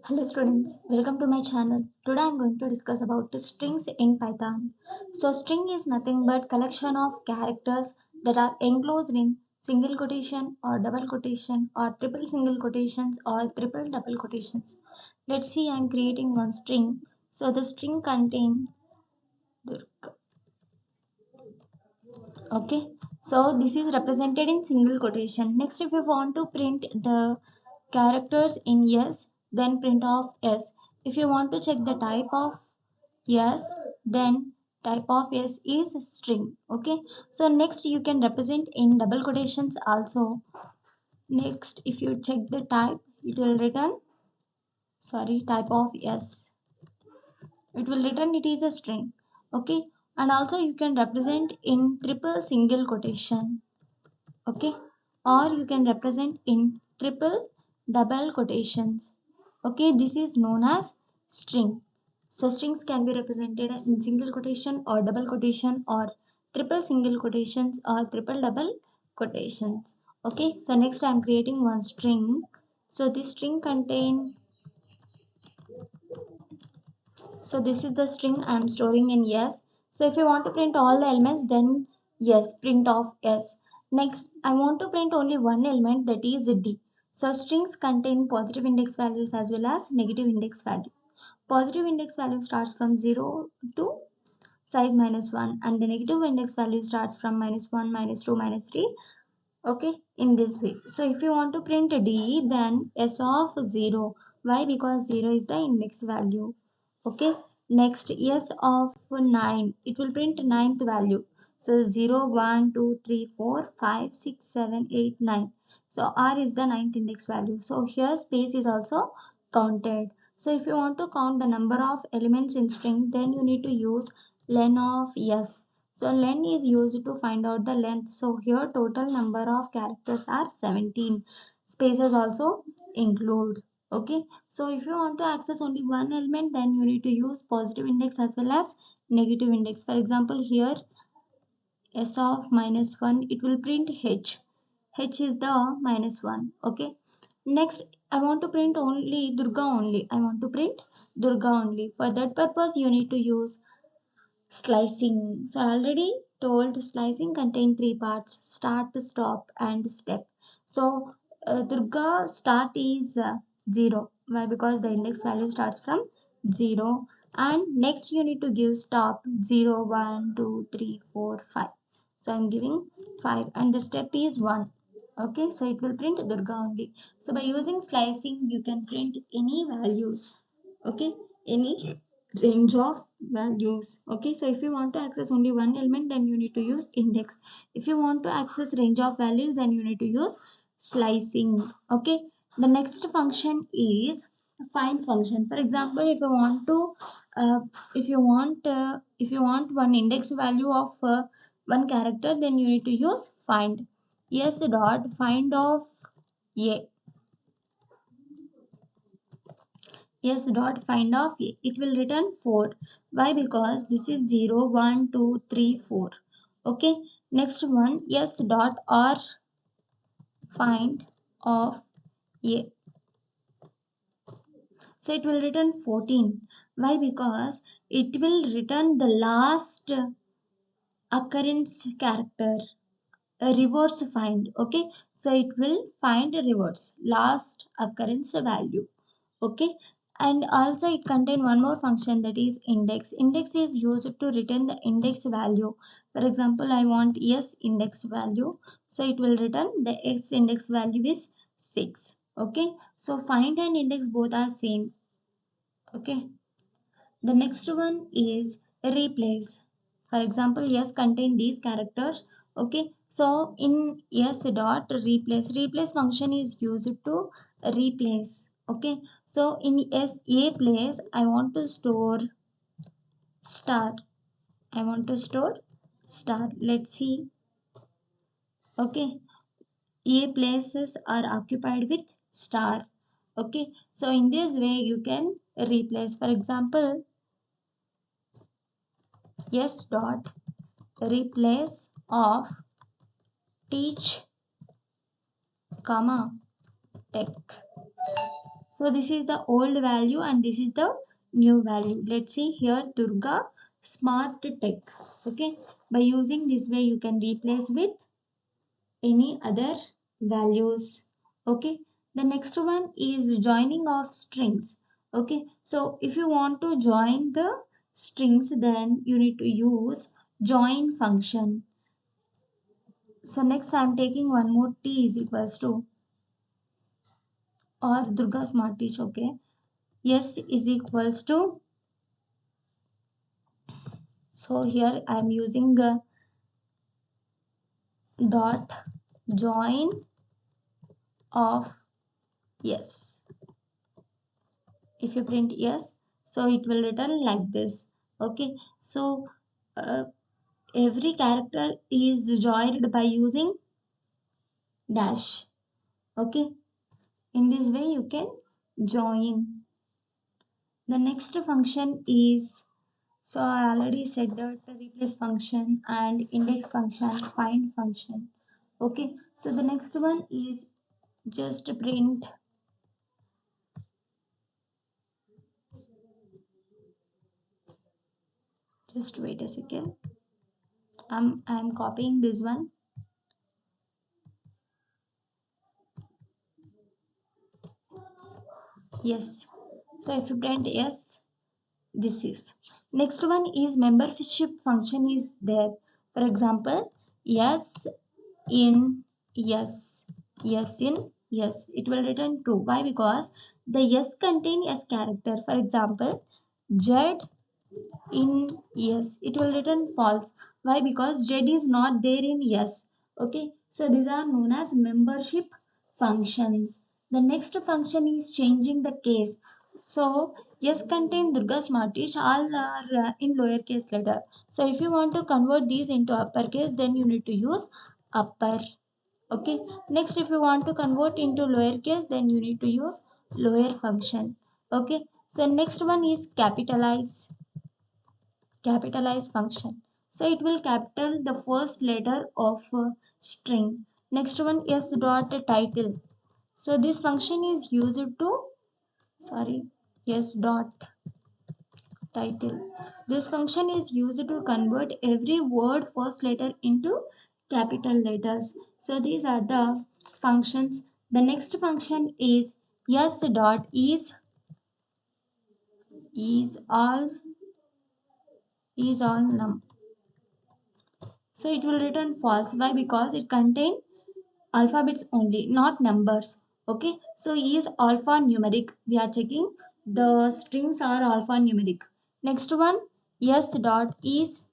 Hello students, welcome to my channel. Today I am going to discuss about the strings in Python. So string is nothing but collection of characters that are enclosed in single quotation or double quotation or triple single quotations or triple double quotations. Let's see, I am creating one string. So the string contain okay. So this is represented in single quotation. Next, if you want to print the characters in yes, then print of yes. If you want to check the type of yes, then type of yes is string. Okay. So next you can represent in double quotations also. Next, if you check the type, it will return type of yes. It will return it is a string. Okay. And also you can represent in triple single quotation. Okay, or you can represent in triple double quotations. Okay, this is known as string. So strings can be represented in single quotation or double quotation or triple single quotations or triple double quotations. Okay, so next I am creating one string. So this string contain, so this is the string I am storing in yes. So if you want to print all the elements, then yes, print of yes. Next, I want to print only one element, that is D. So strings contain positive index values as well as negative index value. Positive index value starts from 0 to size -1 and the negative index value starts from -1, -2, -3. Okay, in this way. So if you want to print D, then S of 0. Why? Because 0 is the index value. Okay, next S of 9, it will print ninth value. So 0, 1, 2, 3, 4, 5, 6, 7, 8, 9. So R is the ninth index value. So here space is also counted. So if you want to count the number of elements in string, then you need to use len of S. So len is used to find out the length. So here total number of characters are 17. Spaces also include. Okay. So if you want to access only one element, then you need to use positive index as well as negative index. For example, here S of -1, it will print H. H is the -1. Okay. Next, I want to print only Durga only. I want to print Durga only. For that purpose, you need to use slicing. So I already told slicing contain three parts: start, stop, and step. So Durga start is 0. Why? Because the index value starts from 0. And next you need to give stop 0, 1, 2, 3, 4, 5. So I'm giving 5 and the step is 1. Okay, so it will print Durga only. So by using slicing, you can print any values. Okay, any range of values. Okay, so if you want to access only one element, then you need to use index. If you want to access range of values, then you need to use slicing. Okay, the next function is find function. For example, if you want to if you want one index value of one character, then you need to use find. Yes dot find of a. Yes dot find of a. It will return 4. Why? Because this is 0, 1, 2, 3, 4. Okay, next one, yes dot or find of a. So it will return 14. Why? Because it will return the last occurrence character, a reverse find. Okay, so it will find a reverse last occurrence value. Okay, and also it contain one more function, that is index. Index is used to return the index value. For example, I want yes index value, so it will return the x index value is 6. Okay, so find and index both are same. Okay, the next one is replace. For example, yes contain these characters. Okay, so in yes dot replace function is used to replace. Okay, so in s a place I want to store star. I want to store star. Let's see. Okay, a places are occupied with star. Okay, so in this way you can replace. For example, yes dot replace of teach comma tech. So this is the old value and this is the new value. Let's see here, Durga smart tech. Okay, by using this way you can replace with any other values. Okay, the next one is joining of strings. Okay, so if you want to join the strings, then you need to use join function. So next I'm taking one more, t is equals to, or Durga smart teach. Okay, s is equals to, so here I'm using dot join of yes. If you print yes, so it will return like this. Okay, so uh, every character is joined by using dash. Okay, in this way you can join. The next function is, so I already said that replace function and index function, find function. Okay, so the next one is just print, just wait a second. I'm copying this one. Yes. So if you print yes, this is. Next one is membership function is there. For example, yes in yes, yes in yes. It will return true. Why? Because the yes contain yes character. For example, Z in yes, it will return false. Why? Because Z is not there in yes. Okay, so these are known as membership functions. The next function is changing the case. So yes contain Durga Smartish, all are in lowercase letter. So if you want to convert these into uppercase, then you need to use upper. Okay, next if you want to convert into lowercase, then you need to use lower function. Okay, so next one is capitalize function. So it will capital the first letter of string. Next one is dot title. So this function is used to, sorry, yes dot title. This function is used to convert every word first letter into capital letters. So these are the functions. The next function is yes dot is all num. So it will return false. Why? Because it contains alphabets only, not numbers. Okay, so is alphanumeric. We are checking the strings are alphanumeric. Next one, yes dot is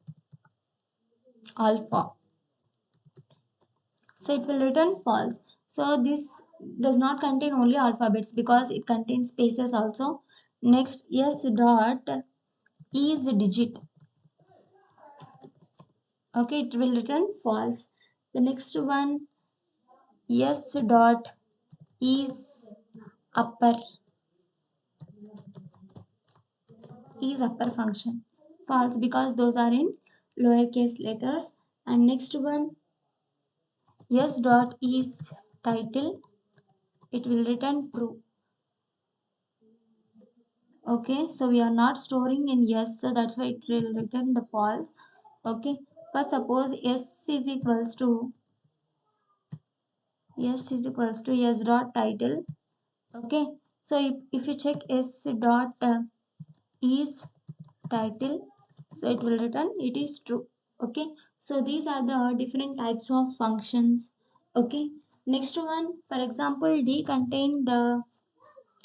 alpha. So it will return false. So this does not contain only alphabets because it contains spaces also. Next, yes dot is digit. Okay, it will return false. The next one, yes dot is upper function. False because those are in lowercase letters. And next one, yes dot is title. It will return true. Okay, so we are not storing in yes, so that's why it will return the false. Okay, first suppose yes dot title. Okay, so if you check s dot is title, so it will return it is true. Okay, so these are the different types of functions. Okay, next one, for example, d contain the,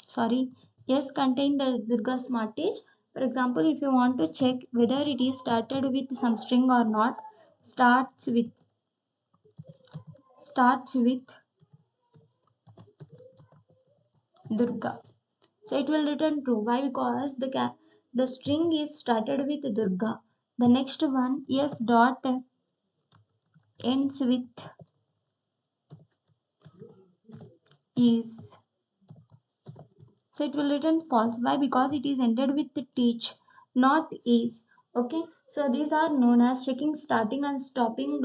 sorry, yes contain the Durga Smartage. For example, if you want to check whether it is started with some string or not, starts with starts with Durga. So it will return true. Why? Because the string is started with Durga. The next one, yes dot ends with is. So it will return false. Why? Because it is ended with teach, not is. Okay. So these are known as checking starting and stopping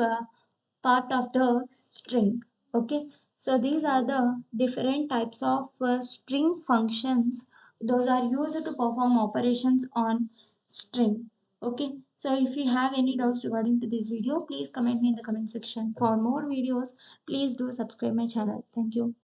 part of the string. Okay. So these are the different types of string functions. Those are used to perform operations on string. Okay. So if you have any doubts regarding to this video, please comment me in the comment section. For more videos, please do subscribe my channel. Thank you.